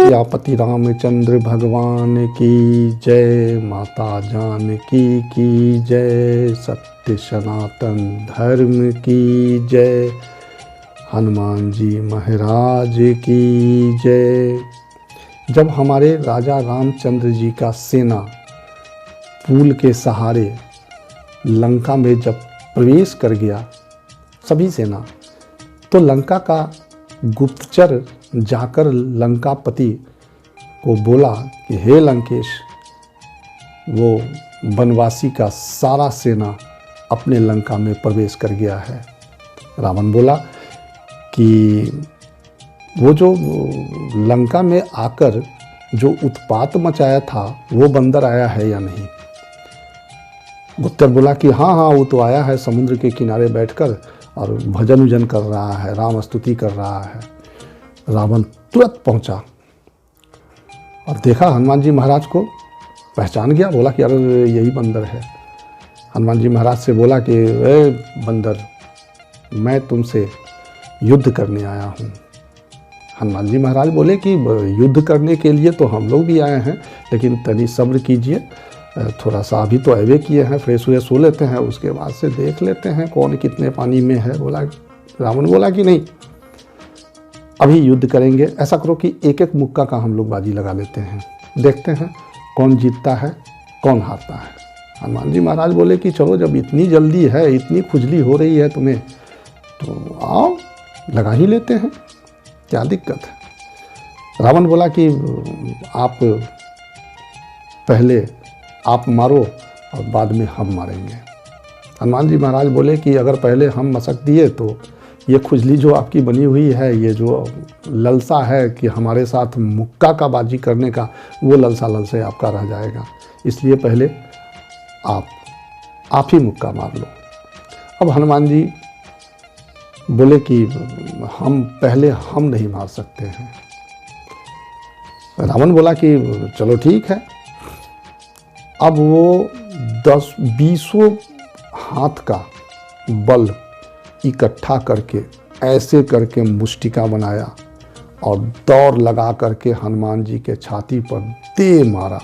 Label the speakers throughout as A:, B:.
A: सियापति रामचंद्र भगवान की जय, माता जानकी की जय, सत्य सनातन धर्म की जय, हनुमान जी महाराज की जय। जब हमारे राजा रामचंद्र जी का सेना पुल के सहारे लंका में जब प्रवेश कर गया सभी सेना, तो लंका का गुप्तचर जाकर लंकापति को बोला कि हे लंकेश, वो वनवासी का सारा सेना अपने लंका में प्रवेश कर गया है। रावण बोला कि वो जो लंका में आकर जो उत्पात मचाया था वो बंदर आया है या नहीं। गुप्तचर बोला कि हाँ हाँ, वो तो आया है, समुद्र के किनारे बैठकर और भजन उजन कर रहा है, राम स्तुति कर रहा है। रावण तुरंत पहुंचा और देखा हनुमान जी महाराज को, पहचान गया, बोला कि अरे यही बंदर है। हनुमान जी महाराज से बोला कि ए बंदर, मैं तुमसे युद्ध करने आया हूँ। हनुमान जी महाराज बोले कि युद्ध करने के लिए तो हम लोग भी आए हैं, लेकिन तनी सब्र कीजिए, थोड़ा सा अभी तो अवे किए हैं, फ्रेश हुए सो लेते हैं, उसके बाद से देख लेते हैं कौन कितने पानी में है। बोला, रावण बोला कि नहीं, अभी युद्ध करेंगे। ऐसा करो कि एक एक मुक्का का हम लोग बाजी लगा लेते हैं, देखते हैं कौन जीतता है कौन हारता है। हनुमान जी महाराज बोले कि चलो, जब इतनी जल्दी है, इतनी खुजली हो रही है तुम्हें, तो आओ लगा ही लेते हैं, क्या दिक्कत है। रावण बोला कि आप पहले आप मारो और बाद में हम मारेंगे। हनुमान जी महाराज बोले कि अगर पहले हम मसक दिए तो ये खुजली जो आपकी बनी हुई है, ये जो ललसा है कि हमारे साथ मुक्का का बाजी करने का, वो ललसे आपका रह जाएगा, इसलिए पहले आप ही मुक्का मार लो। अब हनुमान जी बोले कि हम नहीं मार सकते हैं। रावण बोला कि चलो ठीक है। अब वो 10-20 हाथ का बल इकट्ठा करके ऐसे करके मुष्टिका बनाया और दौड़ लगा करके हनुमान जी के छाती पर दे मारा।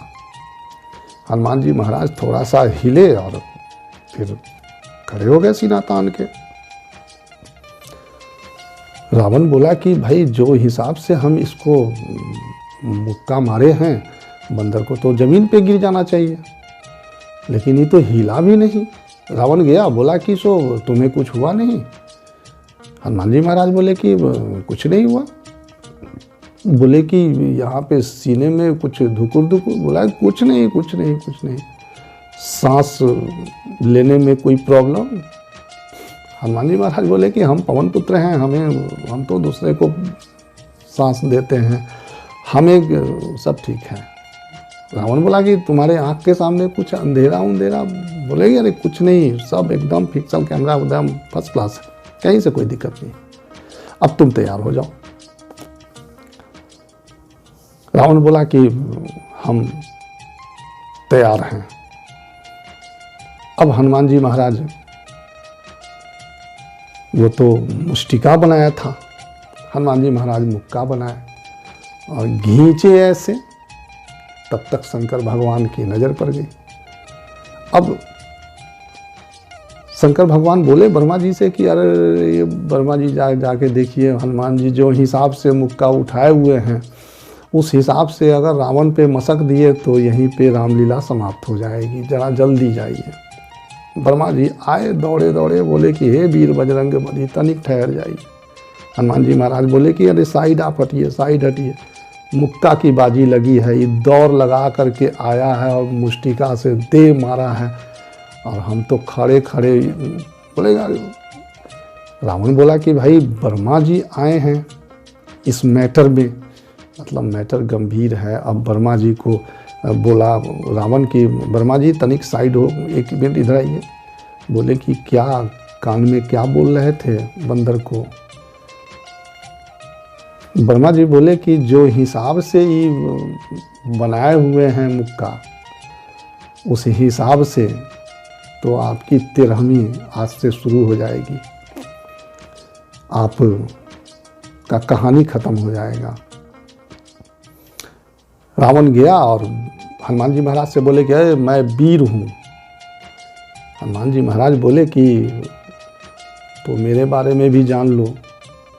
A: हनुमान जी महाराज थोड़ा सा हिले और फिर खड़े हो गए सीना तान के। रावण बोला कि भाई, जो हिसाब से हम इसको मुक्का मारे हैं, बंदर को तो जमीन पे गिर जाना चाहिए, लेकिन ये तो हिला भी नहीं। रावण गया, बोला कि सो तुम्हें कुछ हुआ नहीं। हनुमान जी महाराज बोले कि कुछ नहीं हुआ। बोले कि यहाँ पे सीने में कुछ धुकुर धुकुर। बोला कुछ नहीं। सांस लेने में कोई प्रॉब्लम। हनुमान जी महाराज बोले कि हम पवन पुत्र हैं, हम तो दूसरे को सांस देते हैं, हमें सब ठीक है। रावण बोला कि तुम्हारे आँख के सामने कुछ अंधेरा। बोले कि अरे कुछ नहीं, सब एकदम पिक्सल कैमरा एकदम फर्स्ट क्लास है, कहीं से कोई दिक्कत नहीं, अब तुम तैयार हो जाओ। रावण बोला कि हम तैयार हैं। अब हनुमान जी महाराज, वो तो मुष्टिका बनाया था, हनुमान जी महाराज मुक्का बनाए और घींचे ऐसे, तब तक शंकर भगवान की नज़र पड़ गई। अब शंकर भगवान बोले ब्रह्मा जी से कि अरे ये ब्रह्मा जी जाके देखिए, हनुमान जी जो हिसाब से मुक्का उठाए हुए हैं, उस हिसाब से अगर रावण पे मसक दिए तो यहीं पे रामलीला समाप्त हो जाएगी, जरा जल्दी जाइए। ब्रह्मा जी आए दौड़े बोले कि हे वीर बजरंग बली, तनिक ठहर जाइए। हनुमान जी महाराज बोले कि अरे साइड आप हटिए, साइड हटिए, मुक्का की बाजी लगी है, ये दौड़ लगा करके आया है और मुष्टिका से दे मारा है और हम तो खड़े बोलेगा। रावण बोला कि भाई, ब्रह्मा जी आए हैं इस मैटर में, मतलब मैटर गंभीर है। अब ब्रह्मा जी को बोला रावण की, ब्रह्मा जी तनिक साइड हो, एक मिनट इधर आइए। बोले कि क्या, कान में क्या बोल रहे थे बंदर को। ब्रह्मा जी बोले कि जो हिसाब से ये बनाए हुए हैं मुक्का, उस हिसाब से तो आपकी 13वीं आज से शुरू हो जाएगी, आप का कहानी ख़त्म हो जाएगा। रावण गया और हनुमान जी महाराज से बोले कि अरे मैं वीर हूँ। हनुमान जी महाराज बोले कि तो मेरे बारे में भी जान लो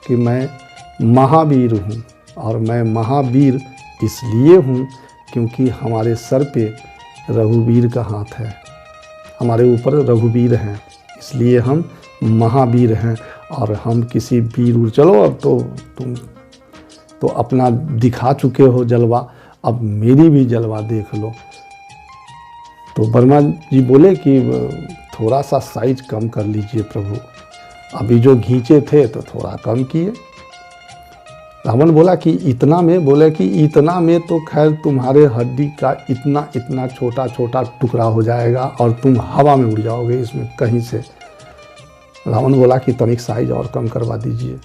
A: कि मैं महावीर हूँ, और मैं महावीर इसलिए हूँ क्योंकि हमारे सर पे रघुवीर का हाथ है, हमारे ऊपर रघुवीर हैं, इसलिए हम महावीर हैं। और हम किसी वीर, चलो अब तो तुम तो अपना दिखा चुके हो जलवा, अब मेरी भी जलवा देख लो। तो ब्रह्मा जी बोले कि थोड़ा सा साइज कम कर लीजिए प्रभु, अभी जो घींचे थे तो थोड़ा कम किए। रावण बोला कि इतना में, बोले कि इतना में तो खैर तुम्हारे हड्डी का इतना इतना छोटा छोटा टुकड़ा हो जाएगा और तुम हवा में उड़ जाओगे इसमें कहीं से। रावण बोला कि तनिक साइज और कम करवा दीजिए।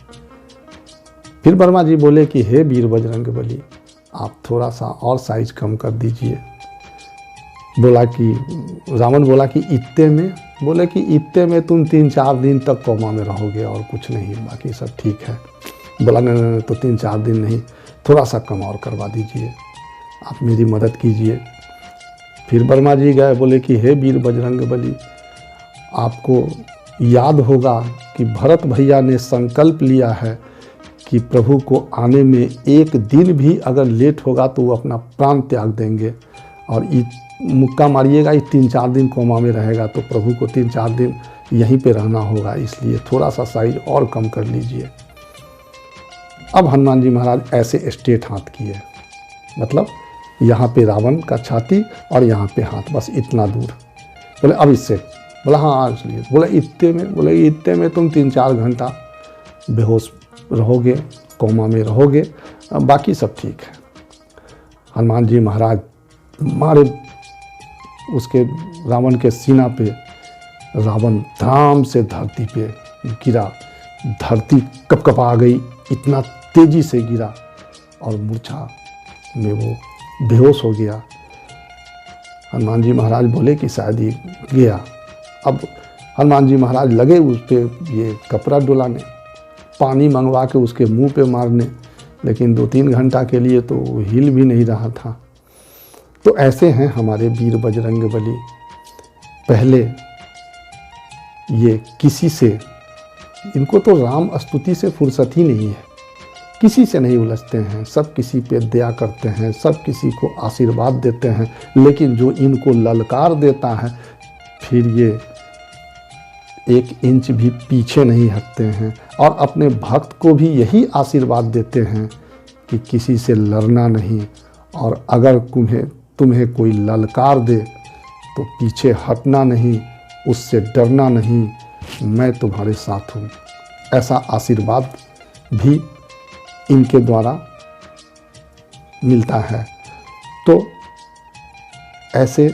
A: फिर ब्रह्मा जी बोले कि हे वीर बजरंगबली, आप थोड़ा सा और साइज कम कर दीजिए। बोला कि रावण बोला कि इत्ते में, बोले कि इत्ते में तुम 3-4 दिन तक कोमा में रहोगे और कुछ नहीं, बाकी सब ठीक है। बोला नहीं, तो 3-4 दिन नहीं, थोड़ा सा कम और करवा दीजिए, आप मेरी मदद कीजिए। फिर ब्रह्मा जी गए, बोले कि हे वीर बजरंगबली, आपको याद होगा कि भरत भैया ने संकल्प लिया है कि प्रभु को आने में एक दिन भी अगर लेट होगा तो वो अपना प्राण त्याग देंगे, और मुक्का मारिएगा, ये 3-4 दिन कोमा में रहेगा तो प्रभु को 3-4 दिन यहीं पे रहना होगा, इसलिए थोड़ा सा साइज और कम कर लीजिए। अब हनुमान जी महाराज ऐसे स्ट्रेट हाथ किए, मतलब यहाँ पे रावण का छाती और यहाँ पे हाथ, बस इतना दूर। बोले अब इससे, बोला हाँ चलिए। बोले इतने में तुम 3-4 घंटा बेहोश रहोगे, कोमा में रहोगे, बाकी सब ठीक है। हनुमान जी महाराज मारे उसके रावण के सीना पे, रावण धड़ाम से धरती पे गिरा, धरती कपकपा गई, इतना तेजी से गिरा और मूर्छा में वो बेहोश हो गया। हनुमान जी महाराज बोले कि शायद ये गया। अब हनुमान जी महाराज लगे उस पर ये कपड़ा डुलाने, पानी मंगवा के उसके मुंह पे मारने, लेकिन 2-3 घंटा के लिए तो वो हिल भी नहीं रहा था। तो ऐसे हैं हमारे वीर बजरंगबली। पहले ये किसी से, इनको तो राम स्तुति से फुर्सत ही नहीं है, किसी से नहीं उलझते हैं, सब किसी पे दया करते हैं, सब किसी को आशीर्वाद देते हैं, लेकिन जो इनको ललकार देता है फिर ये 1 इंच भी पीछे नहीं हटते हैं, और अपने भक्त को भी यही आशीर्वाद देते हैं कि किसी से लड़ना नहीं, और अगर तुम्हें कोई ललकार दे तो पीछे हटना नहीं, उससे डरना नहीं, मैं तुम्हारे साथ हूँ। ऐसा आशीर्वाद भी इनके द्वारा मिलता है। तो ऐसे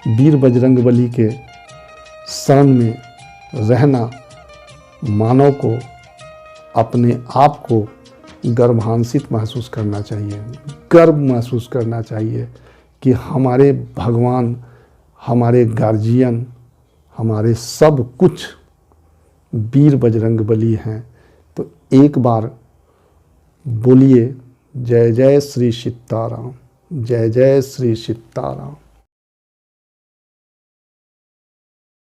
A: वीर बजरंगबली के शरण में रहना मानव को अपने आप को गर्वान्वित महसूस करना चाहिए, गर्व महसूस करना चाहिए कि हमारे भगवान, हमारे गार्जियन, हमारे सब कुछ वीर बजरंगबली हैं। तो एक बार बोलिए जय जय श्री सीताराम, जय जय श्री सीताराम।